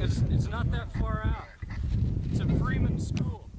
It's not that far out. It's at Freeman School.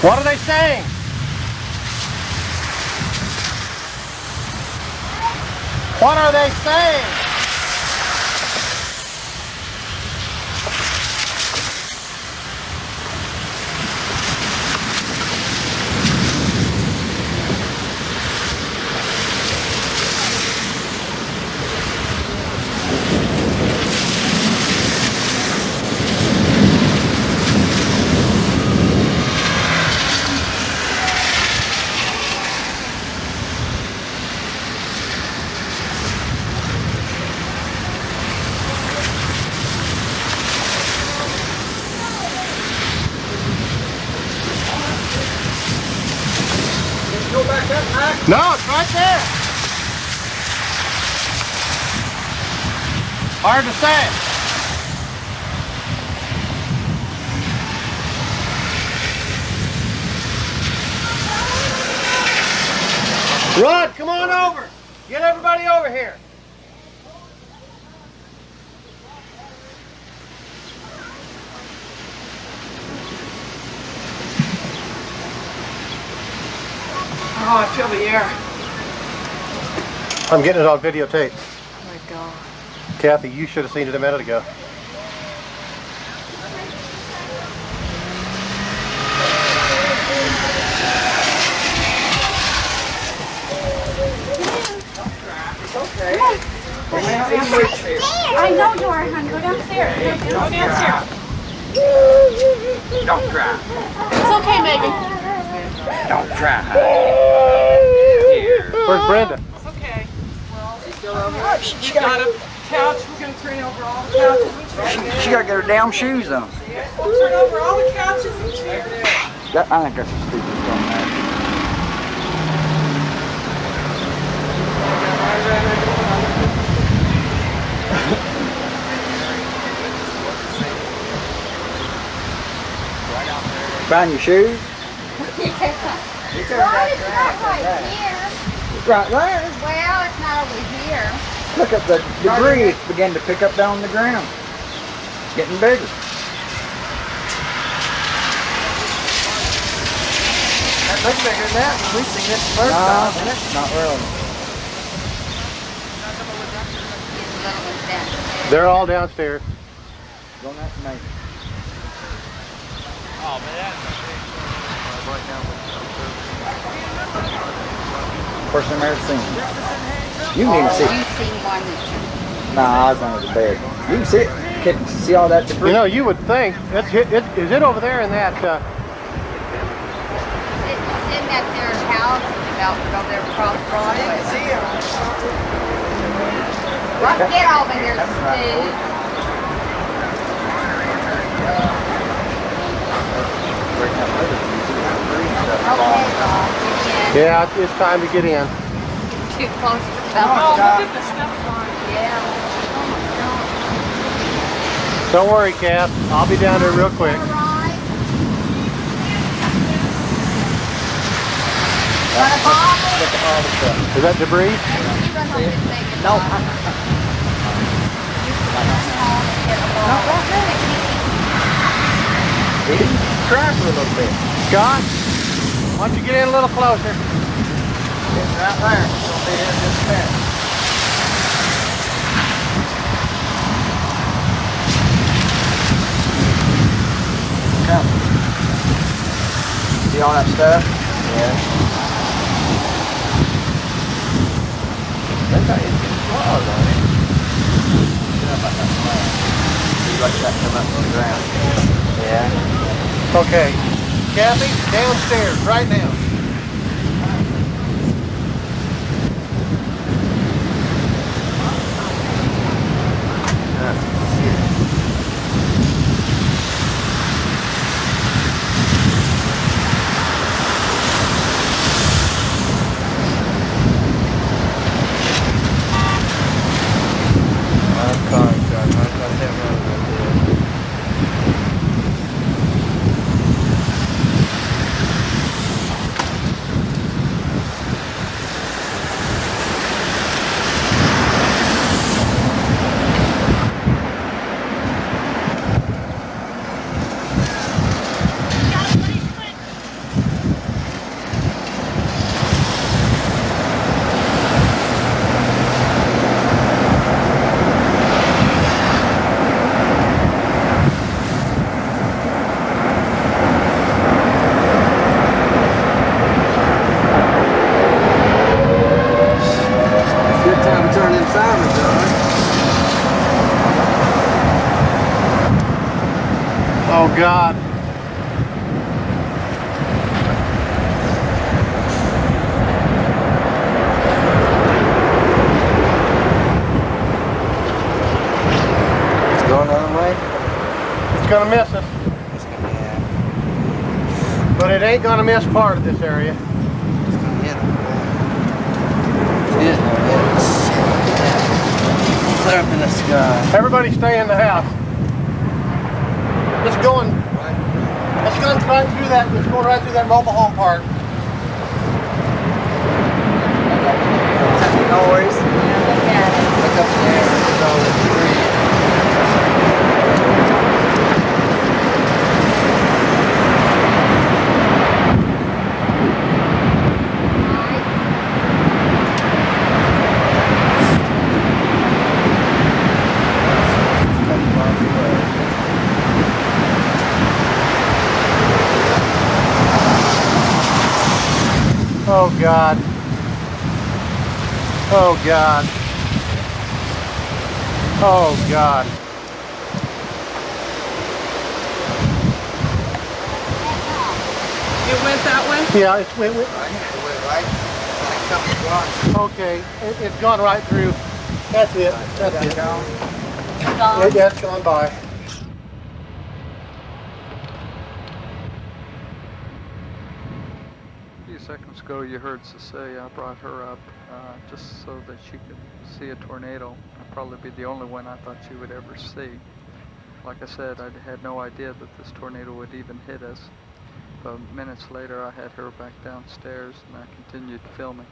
What are they saying? What are they saying? No, it's right there. Hard to say. Rod, come on over. Get everybody over here. Oh, I feel the air. I'm getting it on videotape. Oh my God. Kathy, you should have seen it a minute ago. Okay. I know you are, hon. Go downstairs. Go downstairs. Don't cry. It's okay, Megan. Don't cry. Where's Brenda? It's okay. Well, we got a couch. We're going to turn over all the couches and chairs. She got to get her damn shoes on. We'll turn over all the couches and chairs. I think that's the stupidest one there. Find your shoes? Well, it's not right here. Right there. Well, it's not over here. Look at the debris it's beginning to pick up down on the ground. It's getting bigger. That looks bigger than that when we seen it the first time, isn't it? Not really. These little ones down. They're all downstairs. Don't have to make it. Oh, man, that's a big First time I ever seen it. You can even see it. You've seen one that Nah, I was under the bed. You can see it. Can you see all that debris? You know, you would think, is it over there in that, it's in that there house. It's about to go there across Broadway. See him. Let's get over here, Steve. Okay, Bob. yeah, it's time to get in. Too close to Oh, the look at the step line. Yeah. Don't worry, Kath. I'll be down there real quick. Alright. Got a bottle? Look at all the stuff. Is that debris? No. He tried for a little bit. Scott, why don't you get in a little closer? It's right there. It's going to be in just a minute. Come. See all that stuff? Yeah. That guy is getting swallowed on it. How about that slab? You like that come up on the ground? Yeah. Okay. Kathy, downstairs right now. God. It's going the other way? It's gonna miss us, It's gonna, yeah. but it ain't gonna miss part of this area. It's gonna hit him. It is gonna hit him. Clear up in the sky. Everybody stay in the house. It's going right through that. It's going right through that mobile home park. No worries. Look at it. Look up there. Look at all the debris. Oh God. Oh God. Oh God. It went that way? Yeah, it's went. Right? It went right. Like a couple blocks. Okay, it's gone right through. That's it. That's it. Gone. Yeah, it's gone by. A few seconds ago, you heard Cecilia. I brought her up just so that she could see a tornado. I'd probably be the only one I thought she would ever see. Like I said, I had no idea that this tornado would even hit us. But minutes later, I had her back downstairs, and I continued filming.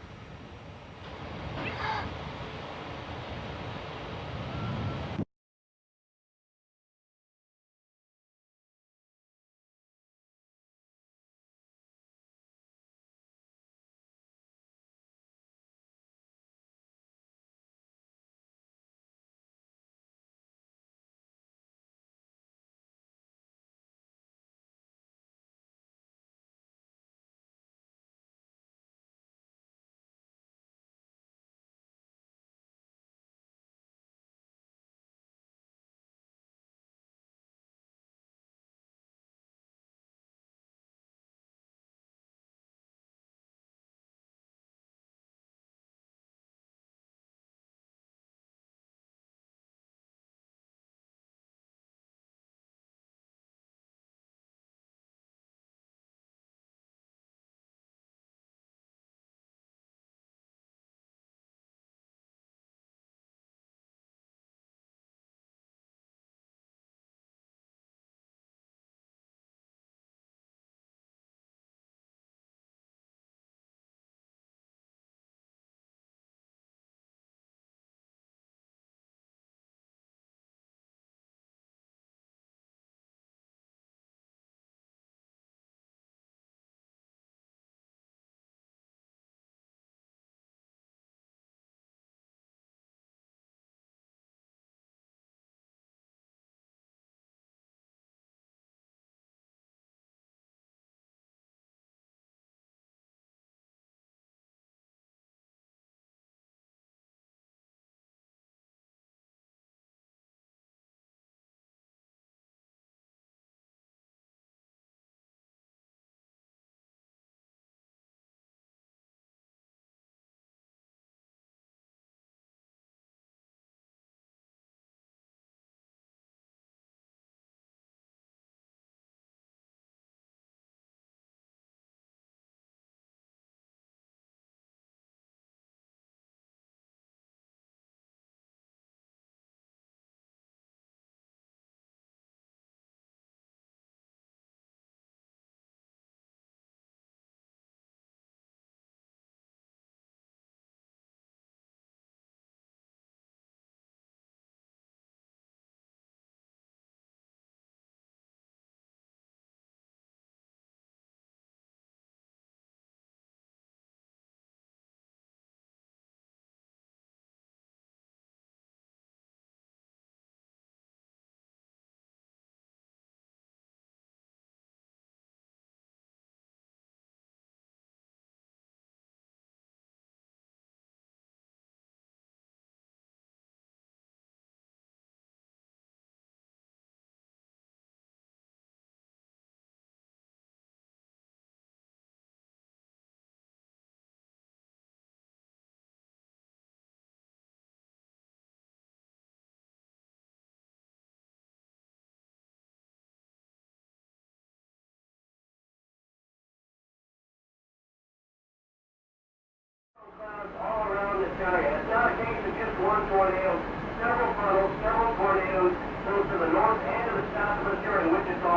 tornadoes, several funnels, several tornadoes, both to the north and to the south of us here in Wichita.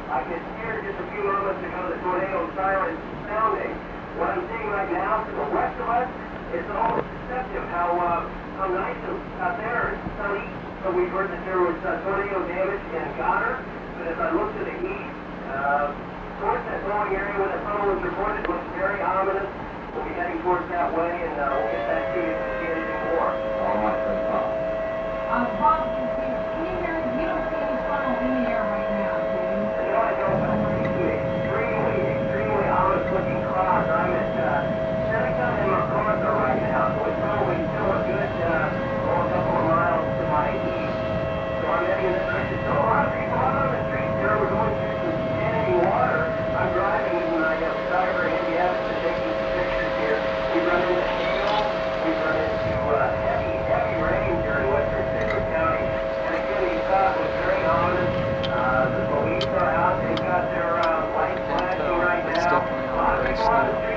I could hear just a few moments ago the tornado siren sounding. What I'm seeing right now to the west of us, it's almost deceptive how nice out there. It's sunny. So we heard that there was tornado damage in Goddard. But as I look to the east, towards that blowing area where the funnel was reported, looks very ominous. We'll be heading towards that way, and we'll get back to you if we see anything more. All right, then, Bob. Bob, can you hear? You don't see any funnel in the air right now, do you? You know, I don't, but extremely ominous looking clouds. I'm at Seneca and MacArthur right now, so it's probably still a good, a couple of miles to my east. So I'm heading in this direction. Still a lot of people out on the streets here. We're going through some standing water. I'm driving with my driver in India to taking some pictures here. We run into hail. We run into heavy rain here in western Citrus County. And again, these clouds look very ominous. The police are out. They've got their lights flashing right It's now. definitely A lot of on the people on the base now. street.